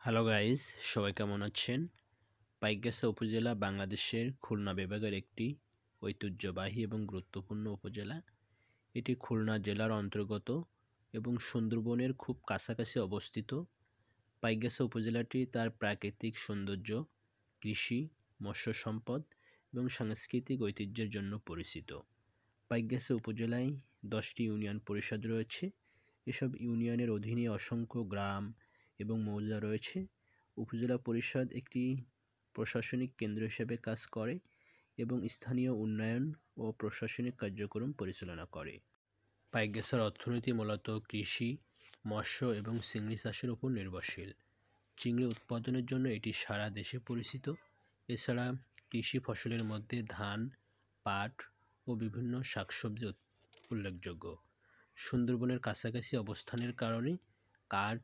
Hello guys, সবাই কেমন আছেন? পাইকগাছা উপজেলা বাংলাদেশের খুলনা বিভাগের একটি ঐতিহ্যবাহী এবং গুরুত্বপূর্ণ উপজেলা। এটি খুলনা জেলার অন্তর্গত এবং সুন্দরবনের খুব কাছাকাছি অবস্থিত। পাইকগাছা উপজেলাটি তার প্রাকৃতিক সৌন্দর্য, কৃষি, মৎস্য সম্পদ এবং সাংস্কৃতিক ঐতিহ্যের জন্য পরিচিত। পাইকগাছা উপজেলায় 10টি ইউনিয়ন পরিষদ রয়েছে। এসব ইউনিয়নের অধীনে অসংখ্য গ্রাম এবং মৌজা রয়েছে। উপজেলা পরিষদ একটি প্রশাসনিক কেন্দ্র হিসেবে কাজ করে এবং স্থানীয় উন্নয়ন ও প্রশাসনিক কার্যক্রম পরিচালনা করে। পাইকগাছার অর্থনীতি মূলত কৃষি, মৎস্য এবং চিংড়ি চাষের উপর নির্ভরশীল। চিংড়ি উৎপাদনের জন্য এটি সারা দেশে পরিচিত। এছাড়া কৃষি ফসলের মধ্যে ধান, পাট ও বিভিন্ন শাকসবজি উল্লেখযোগ্য। সুন্দরবনের কাছাকাছি অবস্থানের কারণে কাঠ,